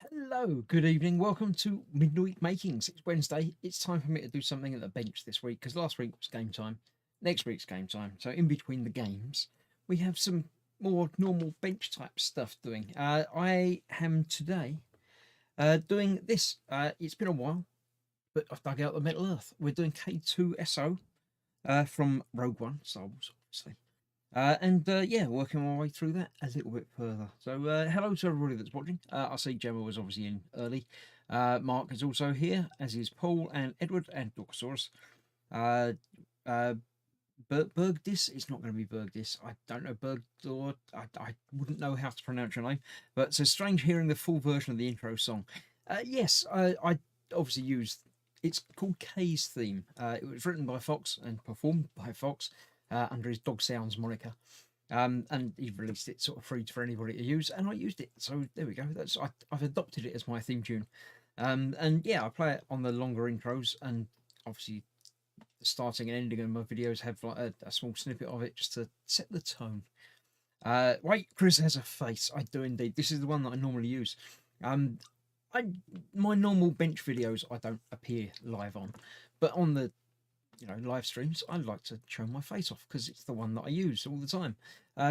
Hello, good evening. Welcome to Midweek Makings. It's Wednesday. It's time for me to do something at the bench this week because last week was game time. Next week's game time. So in between the games, we have some more normal bench type stuff doing. I am today doing this. It's been a while, but I've dug out the Metal Earth. We're doing K2SO from Rogue One, Star Wars, obviously. Yeah, working my way through that a little bit further. So hello to everybody that's watching. I see Gemma was obviously in early. Mark is also here, as is Paul and Edward and Dorcosaurus. Uh, uh, Bergdis, it's not going to be Bergdis. I don't know Bergdor. I wouldn't know how to pronounce your name. But it's strange hearing the full version of the intro song. Yes, I obviously used. It's called Kay's theme. It was written by Fox and performed by Fox under his Dog Sounds moniker. And he released it sort of free for anybody to use, and I used it. So there we go. I've adopted it as my theme tune. And yeah, I play it on the longer intros, and obviously the starting and ending of my videos have like a small snippet of it just to set the tone. Wait, Chris has a face. I do indeed. This is the one that I normally use. I my normal bench videos I don't appear live on, but on the live streams, I like to show my face off because it's the one that I use all the time.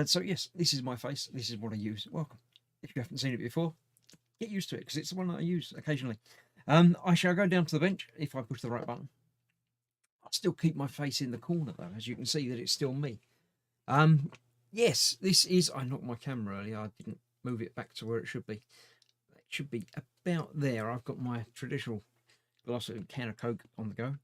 So yes, this is my face. This is what I use. Welcome. If you haven't seen it before, get used to it because it's the one that I use occasionally. I shall go down to the bench if I push the right button. I'll still keep my face in the corner though, as you can see that it's still me. Yes, this is. I knocked my camera earlier. I didn't move it back to where it should be. It should be about there. I've got my traditional glass of can of Coke on the go.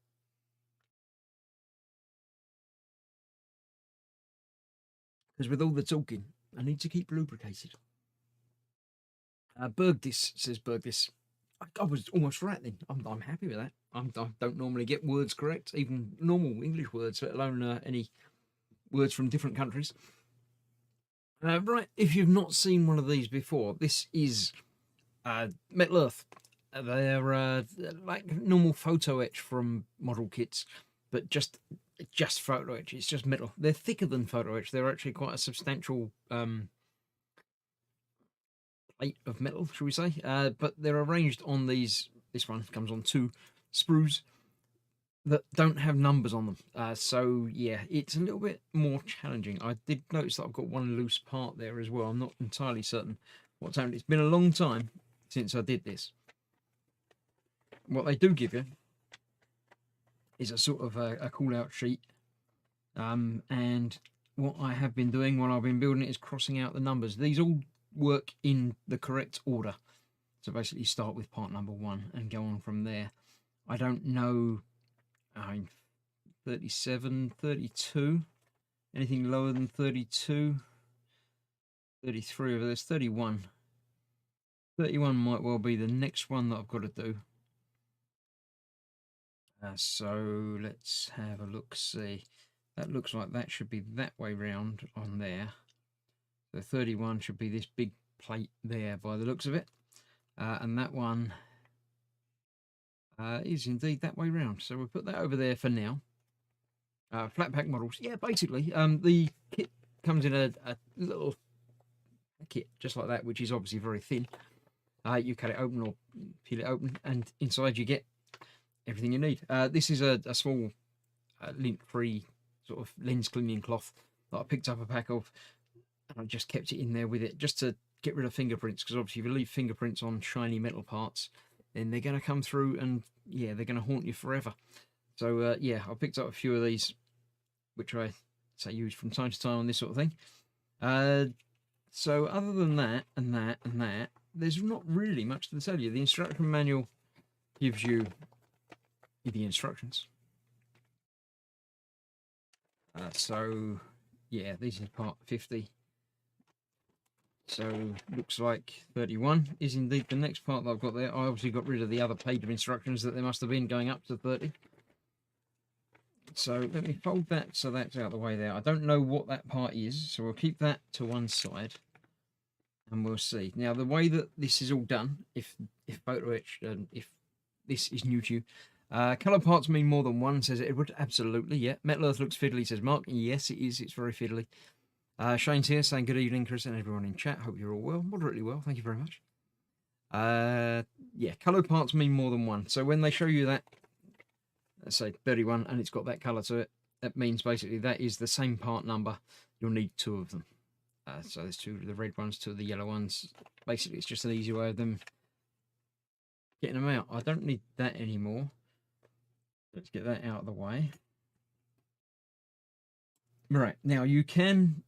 Because with all the talking, I need to keep lubricated. Bergdis says Bergdis. I was almost right then. I'm happy with that. I don't normally get words correct, even normal English words, let alone any words from different countries. Right, if you've not seen one of these before, this is Metal Earth. They're like normal photo etch from model kits, but just photo etch. It's just metal. They're thicker than photo etch. They're actually quite a substantial plate of metal, shall we say? But they're arranged on these. This one comes on 2 sprues that don't have numbers on them. So yeah, it's a little bit more challenging. I did notice that I've got one loose part there as well. I'm not entirely certain what's happened. It's been a long time since I did this. What they do give you is a sort of a call out sheet. And what I have been doing while I've been building it is crossing out the numbers. These all work in the correct order. So basically start with part number 1 and go on from there. I don't know, 37, 32, anything lower than 32, 33 over there's 31. 31 might well be the next one that I've got to do. So let's have a look, see. That looks like that should be that way round on there. So 31 should be this big plate there by the looks of it. And that one is indeed that way round. So we'll put that over there for now. Flat pack models. Yeah, basically, the kit comes in a little kit just like that, which is obviously very thin. You cut it open or peel it open, and inside you get everything you need. This is a small lint-free sort of lens cleaning cloth that I picked up a pack of, and I just kept it in there with it just to get rid of fingerprints, because obviously if you leave fingerprints on shiny metal parts, then they're going to come through and yeah, they're going to haunt you forever. So yeah, I picked up a few of these, which I use from time to time on this sort of thing. So other than that and that and that, there's not really much to tell you. The instruction manual gives you the instructions. So yeah, this is part 50. So looks like 31 is indeed the next part that I've got there. I obviously got rid of the other page of instructions that there must have been going up to 30. So let me fold that so that's out of the way there. I don't know what that part is, so we'll keep that to one side and we'll see. Now the way that this is all done, if photo etch, if this is new to you, colour parts mean more than one, says Edward. Absolutely, yeah. Metal Earth looks fiddly, says Mark. Yes, it is. It's very fiddly. Shane's here saying good evening, Chris, and everyone in chat. Hope you're all well, moderately well. Thank you very much. Yeah, colored parts mean more than one. So when they show you that, let's say 31, and it's got that color to it, that means basically that is the same part number. You'll need two of them. So there's two of the red ones, two of the yellow ones. Basically, it's just an easy way of them getting them out. I don't need that anymore. Let's get that out of the way. Right, now you can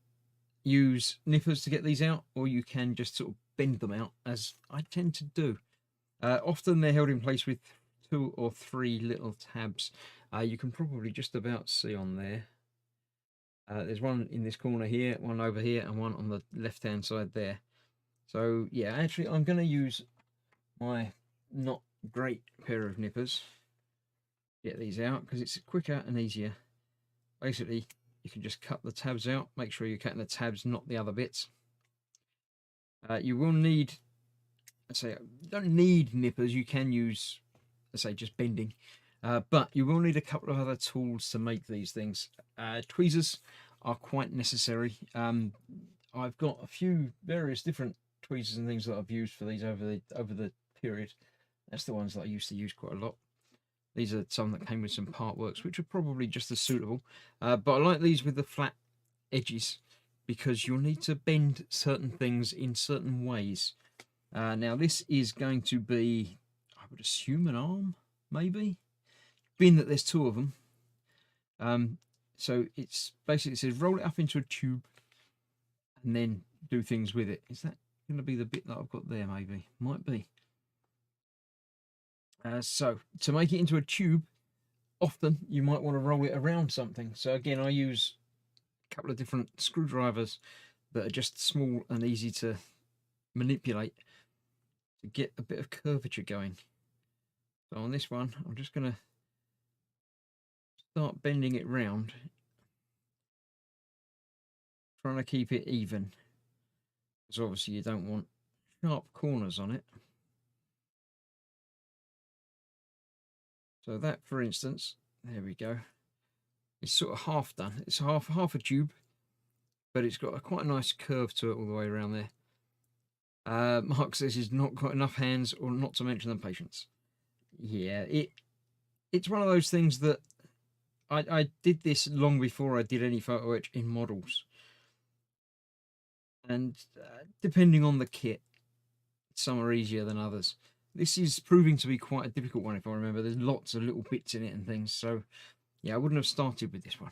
use nippers to get these out, or you can just sort of bend them out, as I tend to do. Often they're held in place with 2 or 3 little tabs. You can probably just about see on there. There's one in this corner here, one over here, and one on the left-hand side there. So yeah, actually I'm going to use my not great pair of nippers. Get these out because it's quicker and easier. Basically, you can just cut the tabs out. Make sure you're cutting the tabs, not the other bits. You will need, let's say, you don't need nippers. You can use, let's say, just bending. But you will need a couple of other tools to make these things. Tweezers are quite necessary. I've got a few various different tweezers and things that I've used for these over the period. That's the ones that I used to use quite a lot. These are some that came with some part works, which are probably just as suitable. But I like these with the flat edges because you'll need to bend certain things in certain ways. Now this is going to be, I would assume, an arm, maybe, being that there's 2 of them. So it's basically, it says roll it up into a tube and then do things with it. Is that going to be the bit that I've got there? Maybe, might be. So to make it into a tube, often you might want to roll it around something. So again, I use a couple of different screwdrivers that are just small and easy to manipulate to get a bit of curvature going. So on this one, I'm just going to start bending it round, trying to keep it even, because obviously you don't want sharp corners on it. So that, for instance, there we go. It's sort of half done. It's half a tube, but it's got quite a nice curve to it all the way around there. Mark says he's not got enough hands, or not to mention the patience. Yeah, it's one of those things that I did this long before I did any photo etch in models. And depending on the kit, some are easier than others. This is proving to be quite a difficult one, if I remember. There's lots of little bits in it and things, so yeah, I wouldn't have started with this one.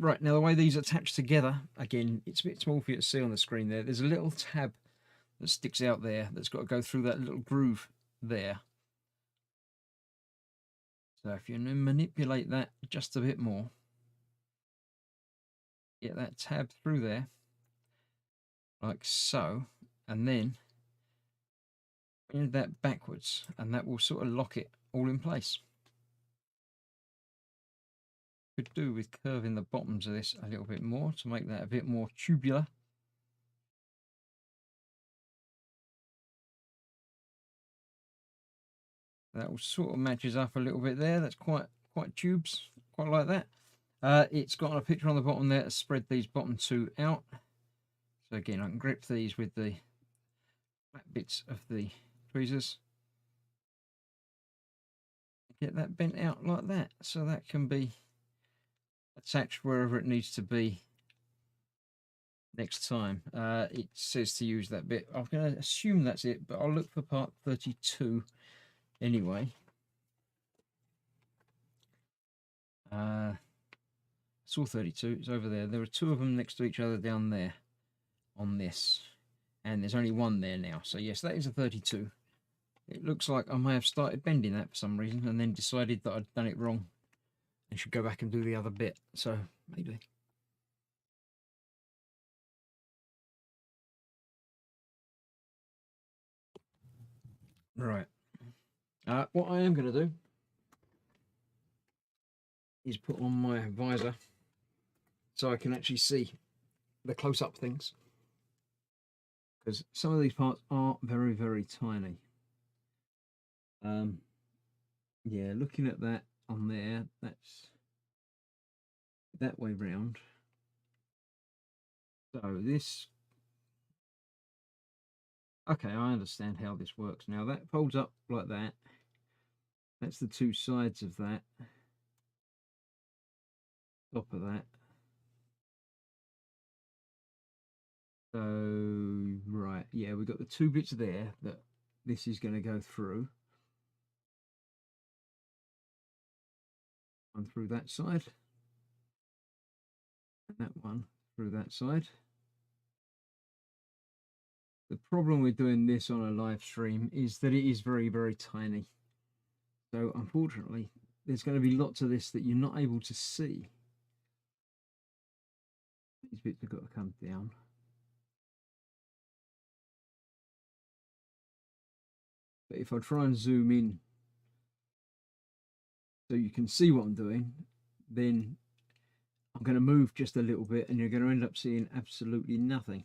Right, now the way these attach together, again, it's a bit small for you to see on the screen there. There's a little tab that sticks out there that's got to go through that little groove there. So if you manipulate that just a bit more, get that tab through there, like so, and then bend that backwards, and that will sort of lock it all in place. Could do with curving the bottoms of this a little bit more to make that a bit more tubular. That will sort of matches up a little bit there. That's quite tubes, quite like that. It's got a picture on the bottom there to spread these bottom 2 out. So again, I can grip these with the flat bits of the tweezers. Get that bent out like that, so that can be attached wherever it needs to be next time. It says to use that bit. I'm going to assume that's it, but I'll look for part 32 anyway. Saw 32, it's over there. There are 2 of them next to each other down there on this, and there's only 1 there now. So yes, that is a 32. It looks like I may have started bending that for some reason and then decided that I'd done it wrong and should go back and do the other bit. So maybe. Right. What I am going to do is put on my visor so I can actually see the close-up things, because some of these parts are very, very tiny. Yeah, looking at that on there, that's that way round. So this Okay, I understand how this works now. That folds up like that. That's the two sides of that. Top of that. So, right, yeah, we've got the two bits there that this is going to go through. One through that side. And that one through that side. The problem with doing this on a live stream is that it is very, very tiny. So, unfortunately, there's going to be lots of this that you're not able to see. These bits have got to come down. But if I try and zoom in so you can see what I'm doing, then I'm going to move just a little bit and you're going to end up seeing absolutely nothing.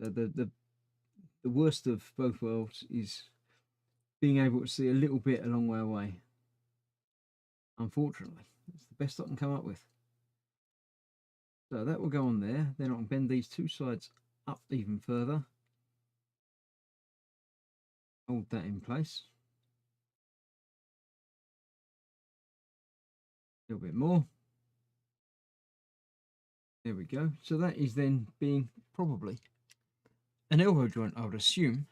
So the worst of both worlds is being able to see a little bit a long way away. Unfortunately, it's the best I can come up with. So that will go on there. Then I can bend these two sides up even further. Hold that in place. A little bit more. There we go. So that is then being probably an elbow joint, I would assume.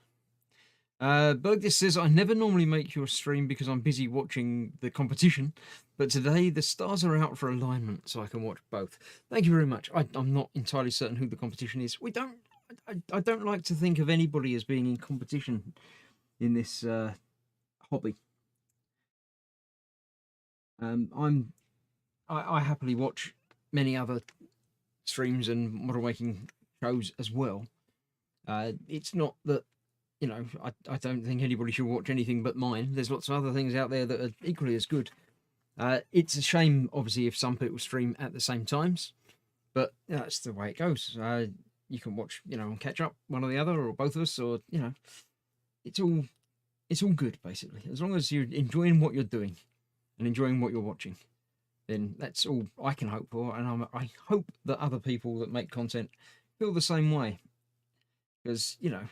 Bergdis says, I never normally make your stream because I'm busy watching the competition, but today the stars are out for alignment, so I can watch both. Thank you very much. I'm not entirely certain who the competition is. I don't like to think of anybody as being in competition in this hobby. I happily watch many other streams and model making shows as well. It's not that, you know, I don't think anybody should watch anything but mine. There's lots of other things out there that are equally as good. It's a shame, obviously, if some people stream at the same times, but that's the way it goes. You can watch, you know, and catch up one or the other, or both of us, or you know, it's all good basically. As long as you're enjoying what you're doing and enjoying what you're watching, then that's all I can hope for. And I hope that other people that make content feel the same way, because you know,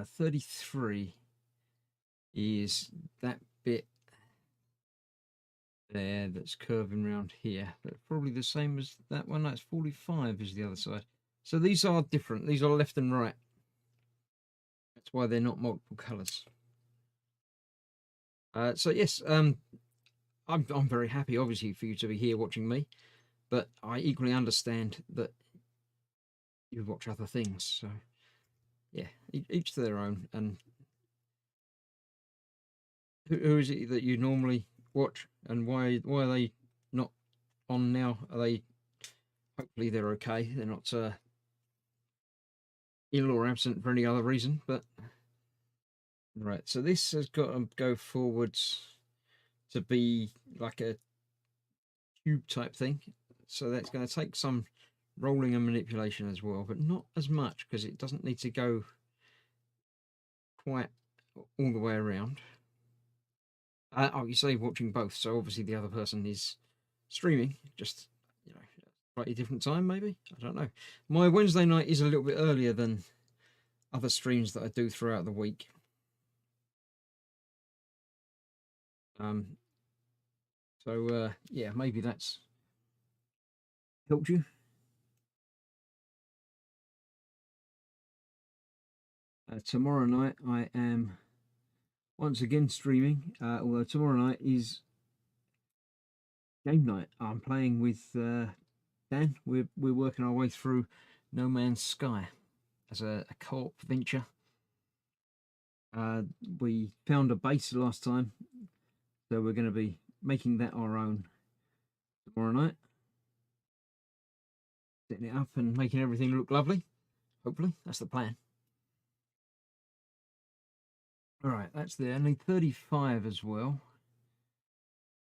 33 is that bit there that's curving around here. That's probably the same as that one. That's 45 is the other side. So these are different. These are left and right. That's why they're not multiple colors. So yes, I'm very happy, obviously, for you to be here watching me, but I equally understand that you watch other things. So yeah, each to their own. And who is it that you normally watch, and why are they not on now? Are they? Hopefully they're okay. They're not ill or absent for any other reason. But right, so this has got to go forwards to be like a tube type thing. So that's going to take some rolling and manipulation as well, but not as much because it doesn't need to go quite all the way around. Oh, you say watching both, so obviously the other person is streaming, just, you know, slightly different time maybe. I don't know. My Wednesday night is a little bit earlier than other streams that I do throughout the week. So yeah, maybe that's helped you. Tomorrow night I am once again streaming, although tomorrow night is game night. I'm playing with Dan. We're working our way through No Man's Sky as a co-op venture. We found a base last time, so we're going to be making that our own tomorrow night. Setting it up and making everything look lovely. Hopefully, that's the plan. All right, that's there. I need 35 as well.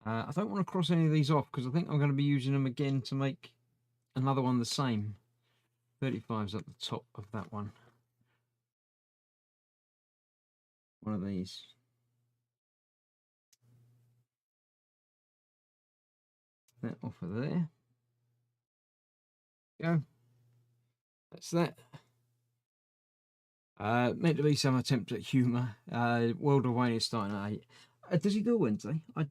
I don't want to cross any of these off because I think I'm going to be using them again to make another one the same. 35's at the top of that one. One of these. That off of there. Go. That's that. Meant to be some attempt at humour. World of Wayne is starting at 8. Does he do a Wednesday? I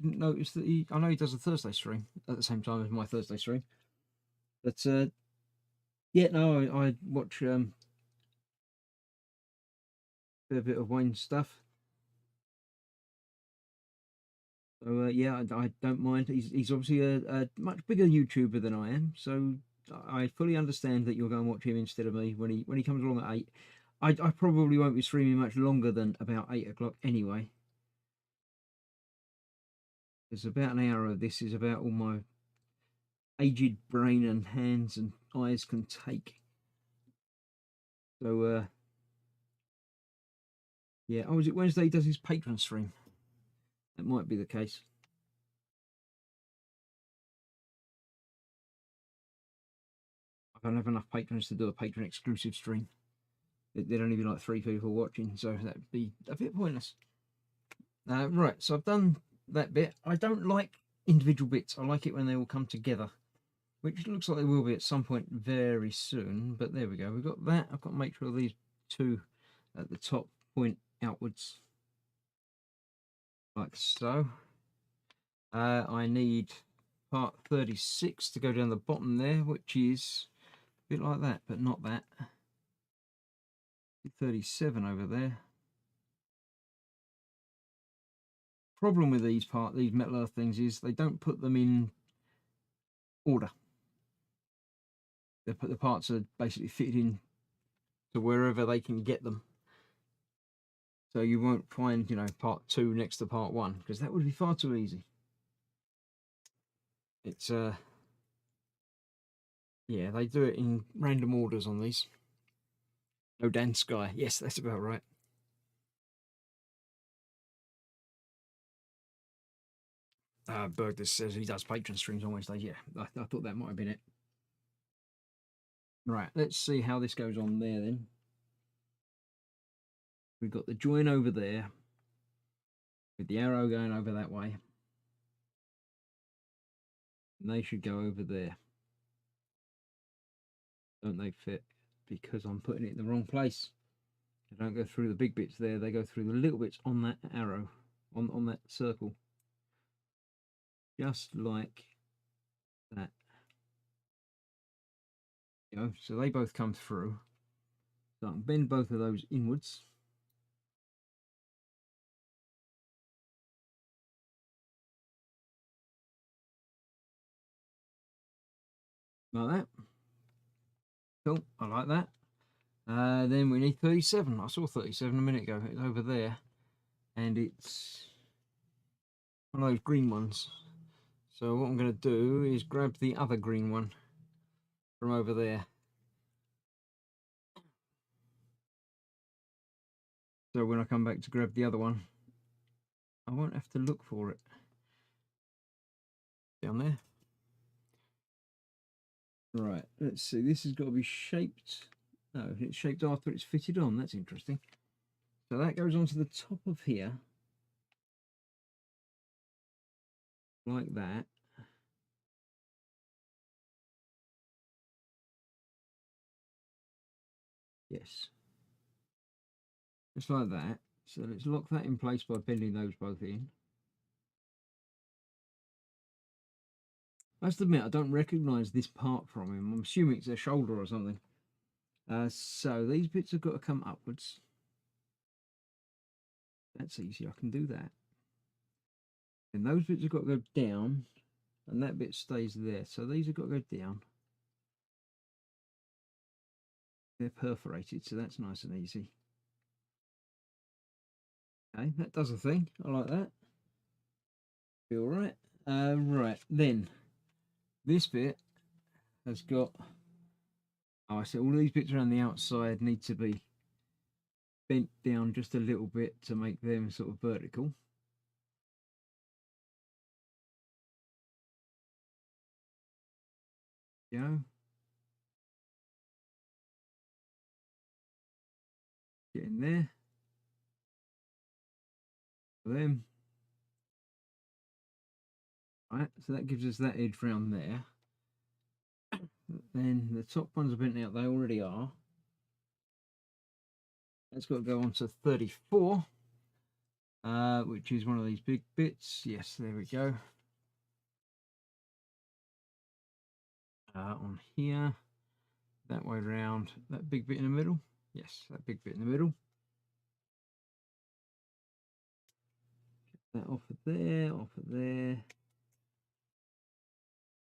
didn't notice that I know he does a Thursday stream at the same time as my Thursday stream. But yeah, no, I watch a bit of Wayne stuff. So yeah, I don't mind. He's obviously a much bigger YouTuber than I am, so I fully understand that you'll go and watch him instead of me when he comes along at 8. I probably won't be streaming much longer than about 8 o'clock anyway. There's about an hour of this is about all my aged brain and hands and eyes can take. So yeah. Oh, is it Wednesday he does his patron stream? That might be the case. I don't have enough patrons to do a patron exclusive stream. There'd only be like 3 people watching, so that'd be a bit pointless. Right, so I've done that bit. I don't like individual bits. I like it when they all come together, which looks like they will be at some point very soon. But there we go. We've got that. I've got to make sure these two at the top point outwards, like so. I need part 36 to go down the bottom there, which is a bit like that, but not that. 37 over there. Problem with these metal earth things is they don't put them in order. They put the parts are basically fitted in to wherever they can get them. So you won't find, part 2 next to part 1 because that would be far too easy. It's yeah, they do it in random orders on these. No Dan Sky. Yes, that's about right. Bergdus says he does patron streams on Wednesdays. Yeah, I thought that might have been it. Right, let's see how this goes on there then. We've got the join over there with the arrow going over that way. And they should go over there. Don't they fit? Because I'm putting it in the wrong place. They don't go through the big bits there. They go through the little bits on that arrow, on that circle. Just like that. So they both come through. So I can bend both of those inwards. Like that. Cool, I like that. Then we need 37. I saw 37 a minute ago. It's over there. And it's one of those green ones. So what I'm going to do is grab the other green one from over there. So when I come back to grab the other one, I won't have to look for it. Down there. Right, let's see. This has got to be shaped. No, it's shaped after it's fitted on. That's interesting. So that goes onto the top of here. Like that. Yes. Just like that. So let's lock that in place by bending those both in. I have to admit, I don't recognise this part from him. I'm assuming it's a shoulder or something. So these bits have got to come upwards. That's easy, I can do that. And those bits have got to go down, and that bit stays there. So these have got to go down. They're perforated, so that's nice and easy. Okay, that does a thing. I like that. Be all right. Right, then this bit has got. Oh, I said all these bits around the outside need to be bent down just a little bit to make them sort of vertical. Go. Get in there. For them. Right, so that gives us that edge round there. Then the top ones are bent out, they already are. That's got to go on to 34, which is one of these big bits. Yes, there we go. On here, that way round, that big bit in the middle. Yes, that big bit in the middle. Get that off of there, off of there.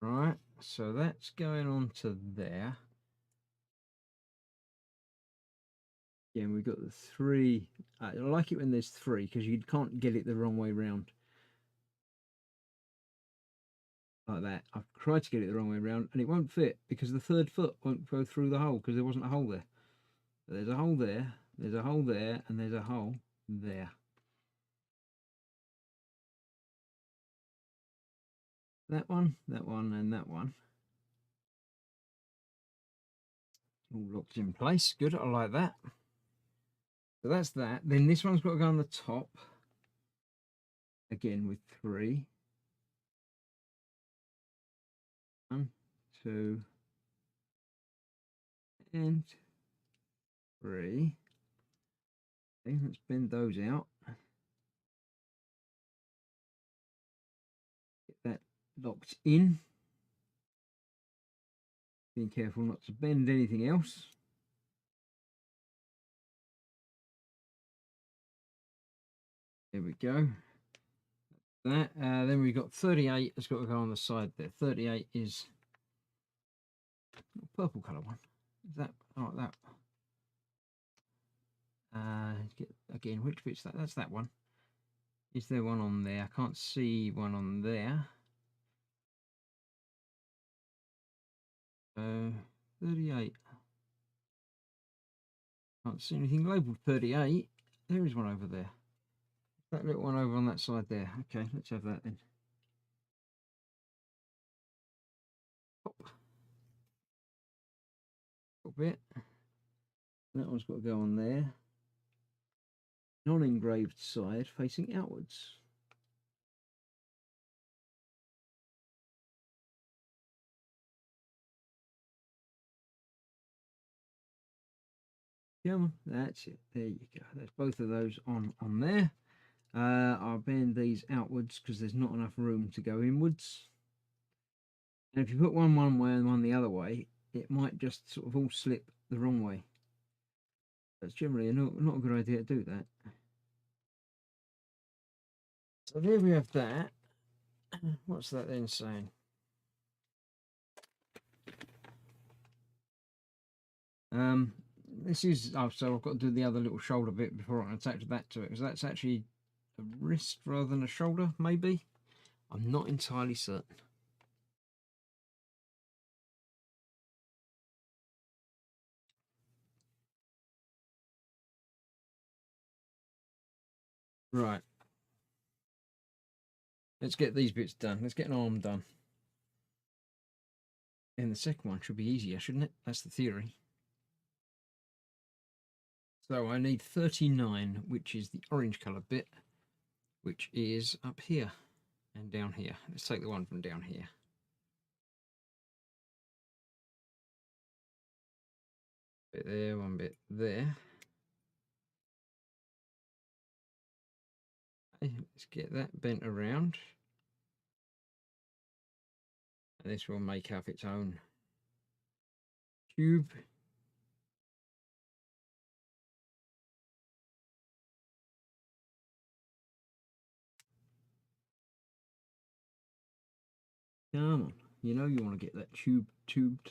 Right, so that's going on to there. Yeah, we've got the 3. I like it when there's 3 because you can't get it the wrong way round. Like that. I've tried to get it the wrong way around and it won't fit because the 3rd foot won't go through the hole because there wasn't a hole there. But there's a hole there, there's a hole there, and there's a hole there. That one, and that one. All locked in place. Good, I like that. So that's that. Then this one's got to go on the top. Again with 3. 1, 2, and 3. Okay, let's bend those out. Get that locked in. Being careful not to bend anything else. There we go. That then we've got 38. It's got to go on the side there. 38 is purple colour one. Is that that? Get, again, which bit's that? That's that one. Is there one on there? I can't see one on there. 38. Can't see anything labelled 38. There is one over there. That little one over on that side there. Okay, let's have that then. Pop. Little bit. That one's got to go on there. Non-engraved side facing outwards. Come on, that's it. There you go. That's both of those on there. I'll bend these outwards because there's not enough room to go inwards. And if you put one way and one the other way, it might just sort of all slip the wrong way. That's generally not a good idea to do that. So there we have that. What's that then saying? This is, oh, so I've got to do the other little shoulder bit before I can attach that to it, because that's actually a wrist rather than a shoulder, maybe. I'm not entirely certain. Right. Let's get these bits done. Let's get an arm done. And the second one should be easier, shouldn't it? That's the theory. So I need 39, which is the orange colour bit, which is up here and down here. Let's take the one from down here. Bit there, one bit there. Okay, let's get that bent around. And this will make up its own tube. Come on, you know you want to get that tubed.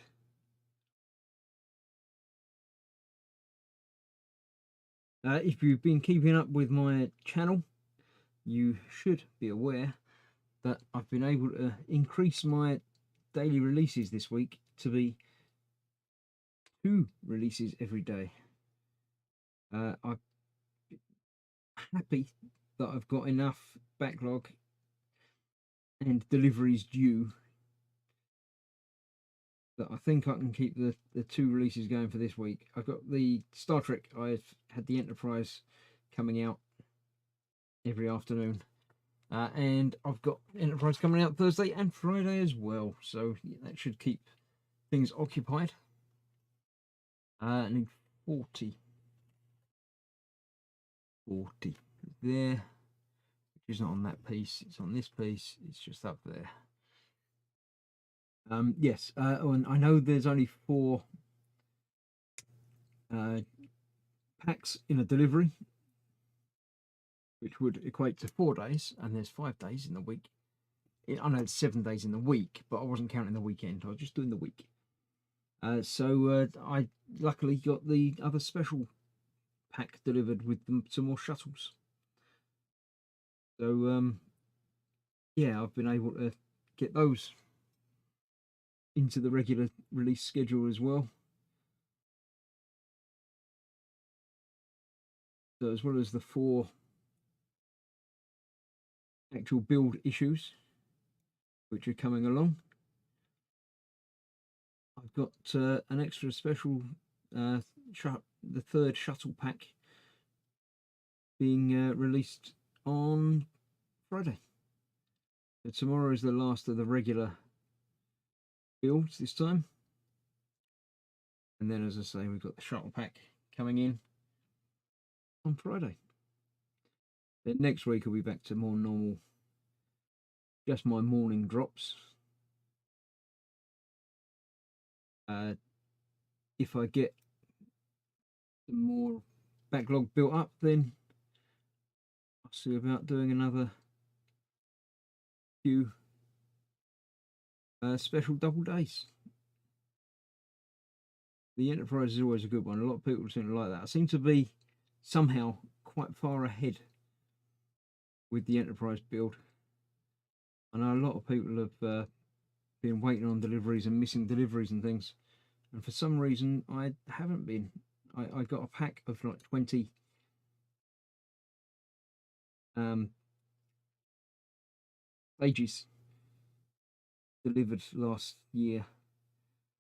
If you've been keeping up with my channel, you should be aware that I've been able to increase my daily releases this week to be 2 releases every day. I'm happy that I've got enough backlog and deliveries due that I think I can keep the 2 releases going for this week. I've got the Star Trek, I've had the Enterprise coming out every afternoon. And I've got Enterprise coming out Thursday and Friday as well. So yeah, that should keep things occupied. I need 40. 40 there, which is not on that piece, it's on this piece, it's just up there. Yes, and I know there's only 4 packs in a delivery, which would equate to 4 days, and there's 5 days in the week. I know it's 7 days in the week, but I wasn't counting the weekend, I was just doing the week. So I luckily got the other special pack delivered with some more shuttles. So yeah, I've been able to get those into the regular release schedule as well. So as well as the 4 actual build issues which are coming along, I've got an extra special the 3rd shuttle pack being released on Friday. So tomorrow is the last of the regular builds this time, and then, as I say, we've got the shuttle pack coming in on Friday. Then next week I'll be back to more normal, just my morning drops. If I get some more backlog built up, then I'll see about doing another few special double days. The Enterprise is always a good one. A lot of people seem to like that. I seem to be somehow quite far ahead with the Enterprise build. I know a lot of people have been waiting on deliveries and missing deliveries and things, and for some reason I haven't been. I got a pack of like 20 stages delivered last year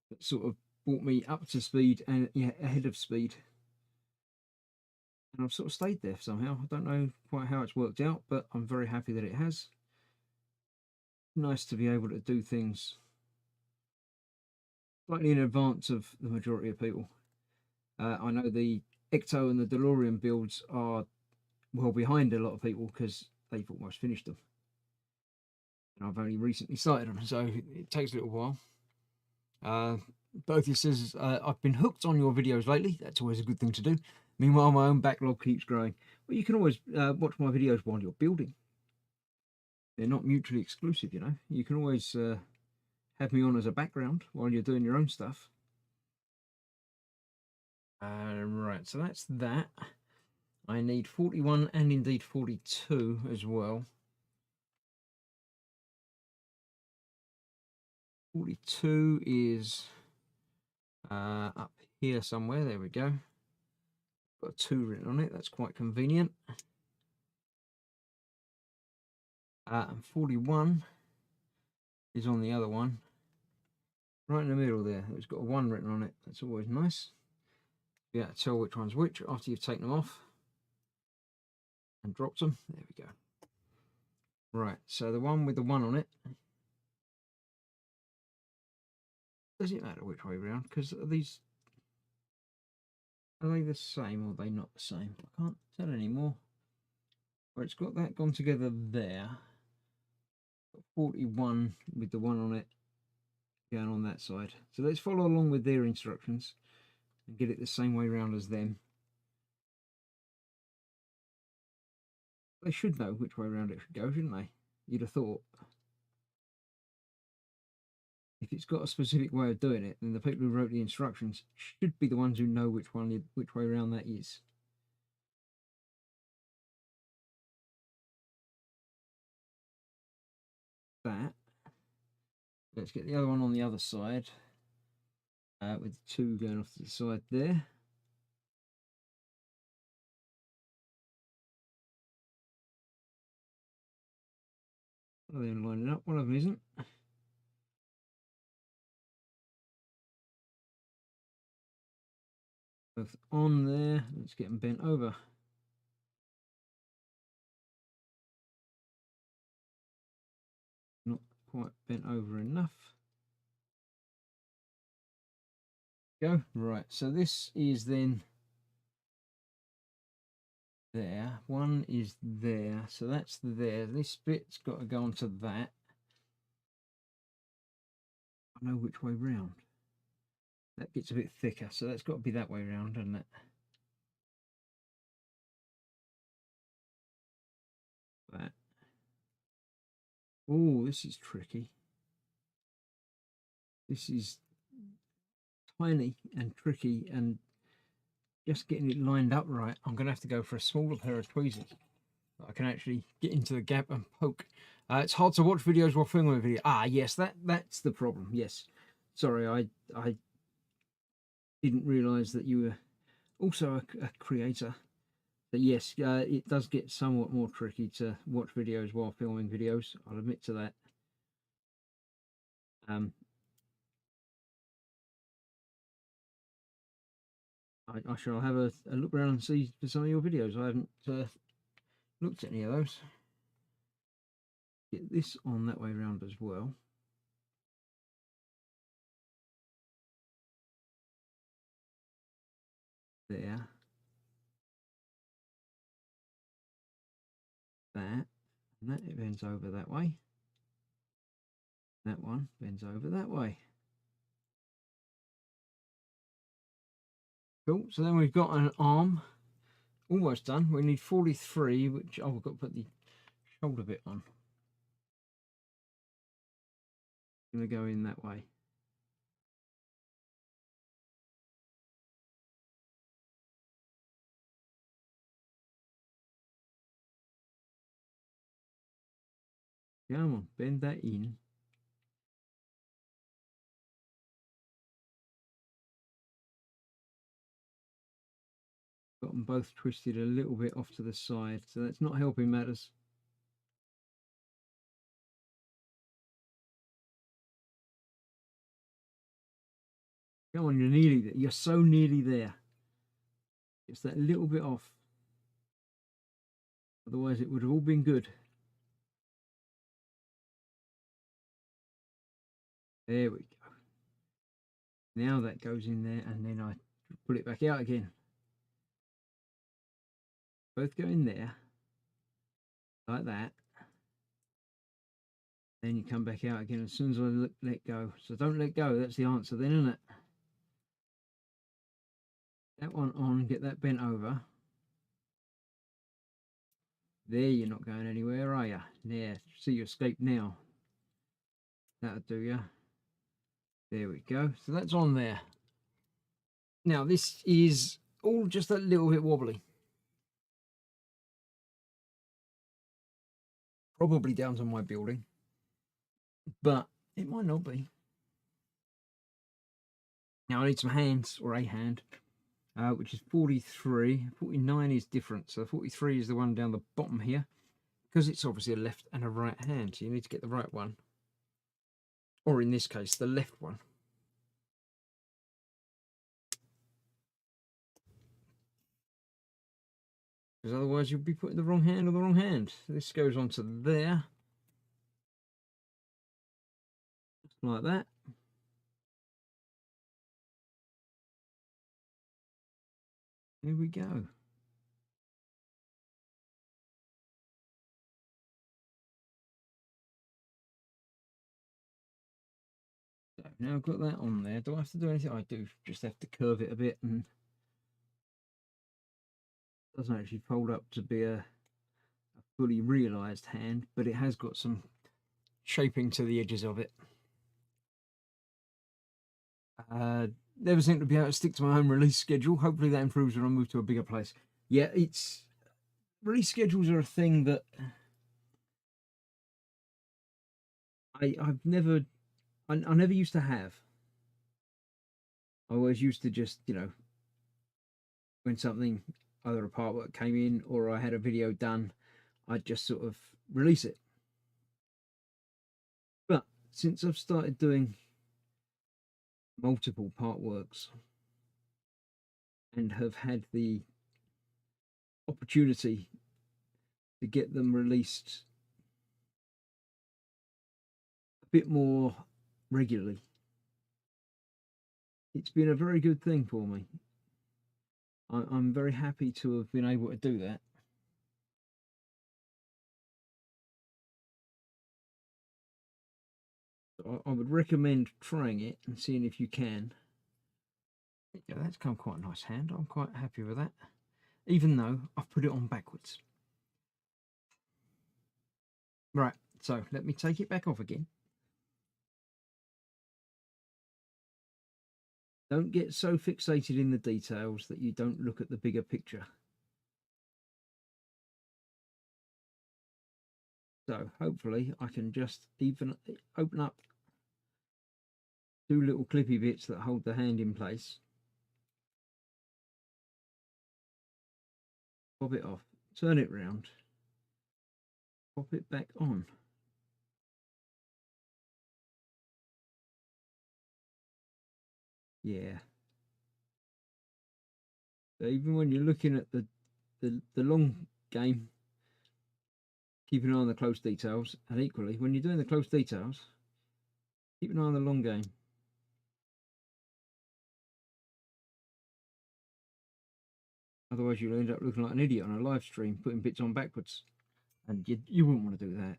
that sort of brought me up to speed and ahead of speed, and I've sort of stayed there somehow. I don't know quite how it's worked out, but I'm very happy that it has. Nice to be able to do things slightly in advance of the majority of people. I know the Ecto and the DeLorean builds are well behind a lot of people because they've almost finished them. And I've only recently started them, so it takes a little while. Bothia says, I've been hooked on your videos lately. That's always a good thing to do. Meanwhile, my own backlog keeps growing. But you can always watch my videos while you're building. They're not mutually exclusive, you know. You can always have me on as a background while you're doing your own stuff. Right, so that's that. I need 41 and indeed 42 as well. 42 is up here somewhere. There we go. Got a 2 written on it. That's quite convenient. And 41 is on the other one. Right in the middle there. It's got a 1 written on it. That's always nice. Be able to tell which one's which after you've taken them off and dropped them. There we go. Right, so the one with the 1 on it, does it matter which way around? Because are they the same or are they not the same? I can't tell anymore. Well, it's got that gone together there. 41 with the 1 on it going on that side. So let's follow along with their instructions and get it the same way around as them. They should know which way around it should go, shouldn't they? You'd have thought. If it's got a specific way of doing it, then the people who wrote the instructions should be the ones who know which way around that is. That. Let's get the other one on the other side, with the 2 going off to the side there. One of them lining up, one of them isn't. Both on there. Let's get them bent over. Not quite bent over enough. Go. Right, so this is then there. One is there. So that's there. This bit's got to go onto that. I know which way round. That gets a bit thicker, so that's got to be that way round, doesn't it? That. Oh, this is tricky. This is tiny and tricky, and just getting it lined up right. I'm going to have to go for a smaller pair of tweezers. I can actually get into the gap and poke. It's hard to watch videos while filming a video. Ah, yes, that's the problem. Yes, sorry, I didn't realise that you were also a creator. But yes, it does get somewhat more tricky to watch videos while filming videos. I'll admit to that. I shall have a look around and see for some of your videos. I haven't looked at any of those. Get this on that way around as well. There. That. And that it bends over that way. That one bends over that way. Cool. So then we've got an arm almost done. We need 43, which I've got to put the shoulder bit on. Going to go in that way. Come on, bend that in. Got them both twisted a little bit off to the side, so that's not helping matters. Come on, you're nearly there. You're so nearly there. It's that little bit off. Otherwise, it would have all been good. There we go. Now that goes in there, and then I pull it back out again. Both go in there, like that. Then you come back out again as soon as I let go. So don't let go. That's the answer then, isn't it? That one on, get that bent over. There, you're not going anywhere, are you? Yeah, see you escape now. That'll do you. There we go. So that's on there. Now this is all just a little bit wobbly. Probably down to my building, but it might not be. Now I need some hands, or a hand, which is 43. 49 is different. So 43 is the one down the bottom here, because it's obviously a left and a right hand. So you need to get the right one, or in this case, the left one. Because otherwise you'll be putting the wrong hand on the wrong hand. This goes on to there. Just like that. Here we go. So now I've got that on there. Do I have to do anything? I do just have to curve it a bit, and it doesn't actually fold up to be a fully realised hand, but it has got some shaping to the edges of it. Never seem to be able to stick to my own release schedule. Hopefully that improves when I move to a bigger place. Yeah, it's release schedules are a thing that I never used to have. I always used to just, when something, either a part work came in or I had a video done, I'd just sort of release it. But since I've started doing multiple part works and have had the opportunity to get them released a bit more regularly, it's been a very good thing for me. I'm very happy to have been able to do that. I would recommend trying it and seeing if you can. Yeah, that's come quite a nice hand. I'm quite happy with that, even though I've put it on backwards. Right, so let me take it back off again. Don't get so fixated in the details that you don't look at the bigger picture. So hopefully I can just even open up 2 little clippy bits that hold the hand in place. Pop it off, turn it round, pop it back on. Yeah. So even when you're looking at the long game, keep an eye on the close details, and equally when you're doing the close details, keep an eye on the long game. Otherwise you'll end up looking like an idiot on a live stream putting bits on backwards, and you wouldn't want to do that.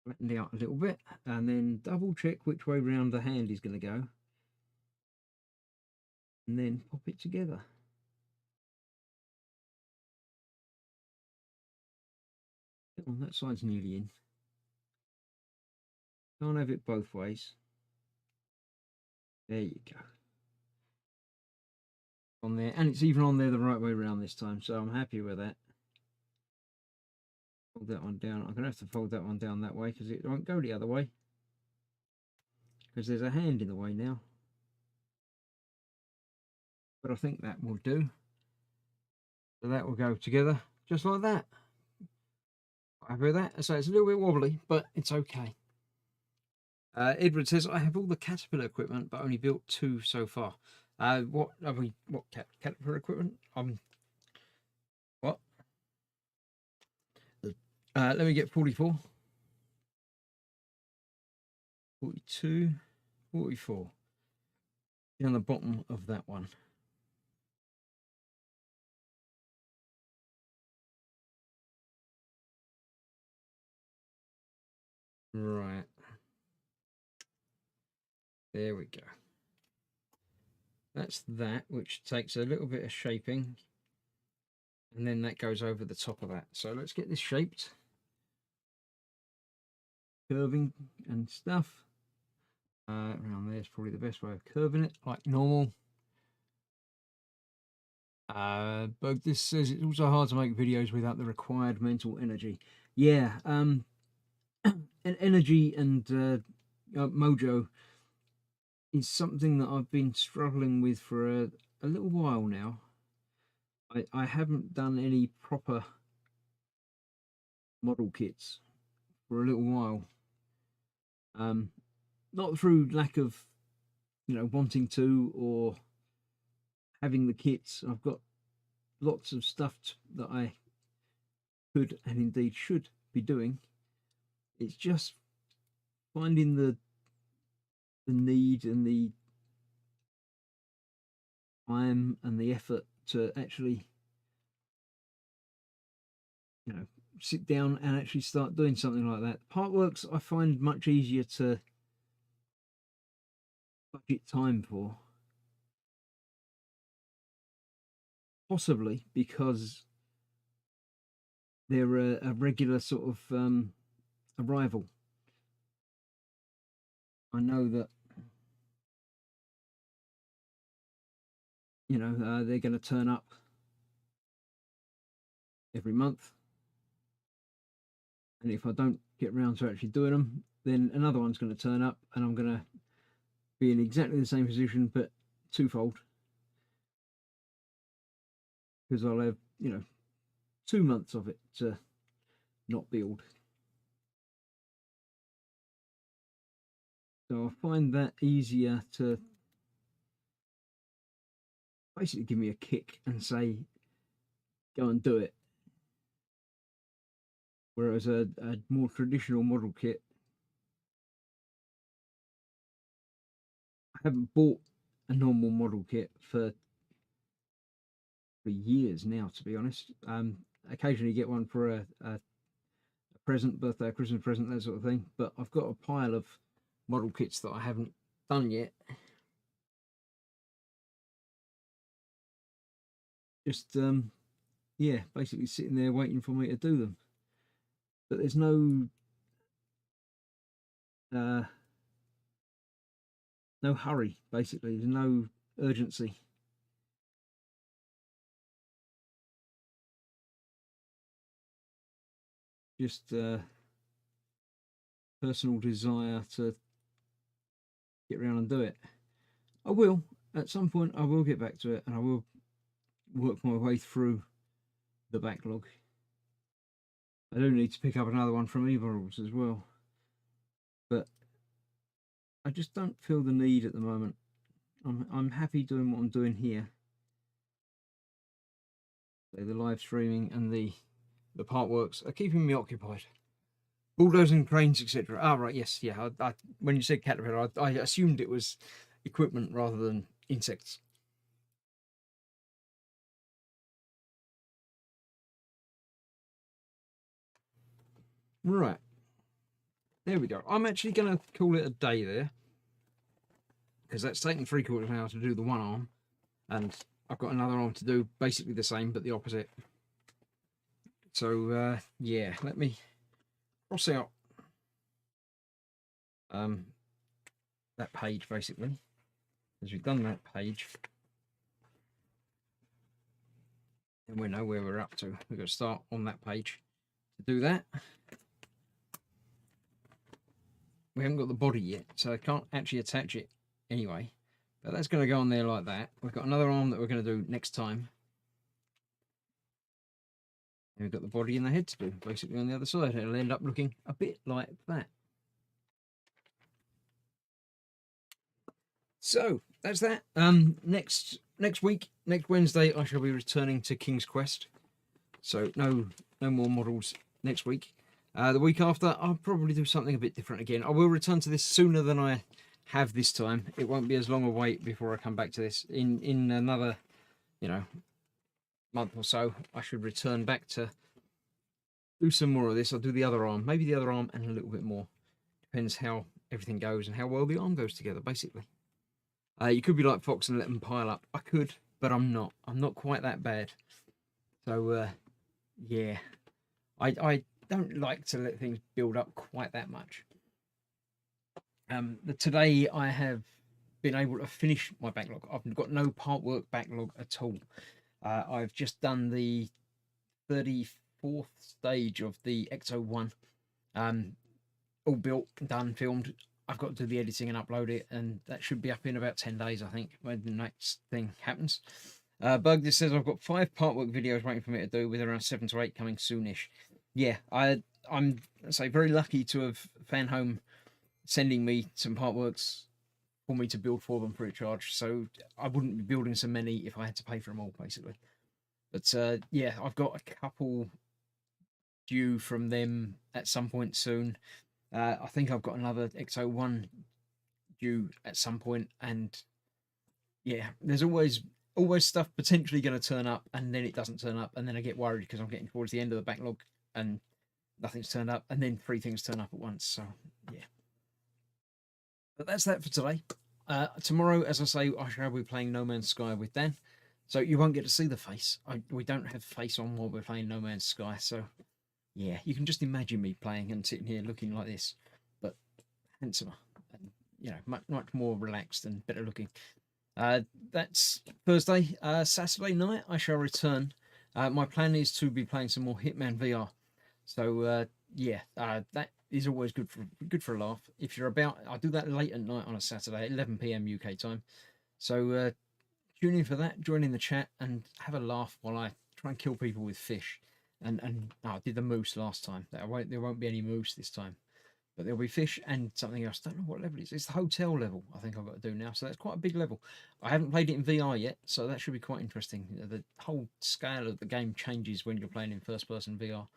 Flatten it out a little bit, and then double check which way round the hand is going to go, and then pop it together. On that side's nearly in. Can't have it both ways. There you go. On there, and it's even on there the right way around this time, so I'm happy with that. Fold that one down. I'm gonna have to fold that one down that way because it won't go the other way, because there's a hand in the way now. But I think that will do. So that will go together just like that. Happy with that. So it's a little bit wobbly, but it's okay. Edward says, I have all the caterpillar equipment, but only built 2 so far. What have we? What caterpillar equipment? What? Let me get 44, 42, 44. On the bottom of that one. Right. There we go. That's that, which takes a little bit of shaping, and then that goes over the top of that. So let's get this shaped. Curving and stuff. Around there is probably the best way of curving it, like normal. But this says it's also hard to make videos without the required mental energy. Yeah, and energy and mojo is something that I've been struggling with for a little while now. I haven't done any proper model kits for a little while. Not through lack of, wanting to or having the kits. I've got lots of stuff that I could and indeed should be doing. It's just finding the need and the time and the effort to actually, sit down and actually start doing something like that. Part works I find much easier to budget time for, possibly because they're a regular sort of arrival. I know that they're going to turn up every month, and if I don't get round to actually doing them, then another one's going to turn up, and I'm going to be in exactly the same position but twofold, because I'll have 2 months of it to not build. So I find that easier to basically give me a kick and say, go and do it. Whereas a more traditional model kit, I haven't bought a normal model kit for years now, to be honest. occasionally get one for a present, birthday, Christmas present, that sort of thing. But I've got a pile of model kits that I haven't done yet. Just yeah, basically sitting there waiting for me to do them. But there's no no hurry. Basically, there's no urgency. Just personal desire to get around and do it. I will at some point. I will get back to it, and I will work my way through the backlog. I do need to pick up another one from eModels as well, but I just don't feel the need at the moment. I'm happy doing what I'm doing here. So the live streaming and the part works are keeping me occupied. Bulldozing, cranes, etc. Ah, right, yes, yeah. When you said caterpillar, I assumed it was equipment rather than insects. Right, there we go. I'm actually going to call it a day there, because that's taken 3/4 of an hour to do the one arm, and I've got another arm to do basically the same but the opposite. So yeah, let me cross out that page basically, as we've done that page, and we know where we're up to. We've got to start on that page to do that. We haven't got the body yet, so I can't actually attach it anyway, but that's going to go on there like that. We've got another arm that we're going to do next time, and we've got the body and the head to do basically on the other side. It'll end up looking a bit like that. So that's that. Next week, next Wednesday, I shall be returning to King's Quest. So no more models next week. The week after, I'll probably do something a bit different again. I will return to this sooner than I have this time. It won't be as long a wait before I come back to this. In another, month or so, I should return back to do some more of this. I'll do the other arm, maybe the other arm and a little bit more. Depends how everything goes and how well the arm goes together, basically. You could be like Fox and let them pile up. I could, but I'm not. I'm not quite that bad. So, yeah. I don't like to let things build up quite that much. Today I have been able to finish my backlog. I've got no part work backlog at all. I've just done the 34th stage of the XO1. All built, done, filmed. I've got to do the editing and upload it, and that should be up in about 10 days, I think, when the next thing happens. Bug just says I've got 5 part work videos waiting for me to do, with around 7 to 8 coming soonish. Yeah, I'm very lucky to have Fanhome sending me some part works for me to build for them free of charge. So I wouldn't be building so many if I had to pay for them all, basically. But yeah, I've got a couple due from them at some point soon. I think I've got another XO1 due at some point, and yeah, there's always stuff potentially going to turn up, and then it doesn't turn up, and then I get worried because I'm getting towards the end of the backlog and nothing's turned up, and then 3 things turn up at once. So yeah, but that's that for today. Tomorrow, as I say, I shall be playing No Man's Sky with Dan, so you won't get to see the face. We don't have face on while we're playing No Man's Sky, so yeah, you can just imagine me playing and sitting here looking like this, but handsomer and much more relaxed and better looking. That's Thursday. Saturday night I shall return. My plan is to be playing some more Hitman VR. So yeah, that is always good for a laugh. If you're about, I'll do that late at night on a Saturday, 11 p.m. UK time. So tune in for that, join in the chat, and have a laugh while I try and kill people with fish. And I did the moose last time. There won't be any moose this time, but there'll be fish and something else. Don't know what level it is. It's the hotel level, I think I've got to do now. So that's quite a big level. I haven't played it in VR yet, so that should be quite interesting. The whole scale of the game changes when you're playing in first-person VR.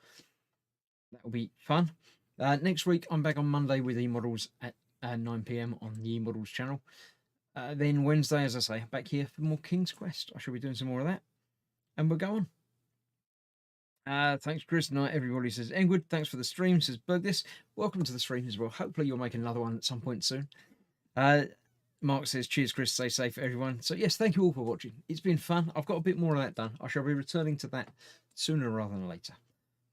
That'll be fun. Next week, I'm back on Monday with eModels at 9 p.m. on the eModels channel. Then Wednesday, as I say, back here for more King's Quest. I shall be doing some more of that, and we'll go on. Thanks, Chris. Night, everybody, says Engwood. Thanks for the stream, says Burgess. Welcome to the stream as well. Hopefully, you'll make another one at some point soon. Mark says, cheers, Chris. Stay safe, everyone. So, yes, thank you all for watching. It's been fun. I've got a bit more of that done. I shall be returning to that sooner rather than later.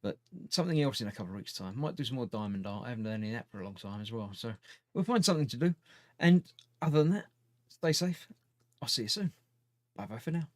But something else in a couple of weeks' time. Might do some more diamond art. I haven't done any of that for a long time as well. So, we'll find something to do. And other than that, stay safe. I'll see you soon. Bye bye for now.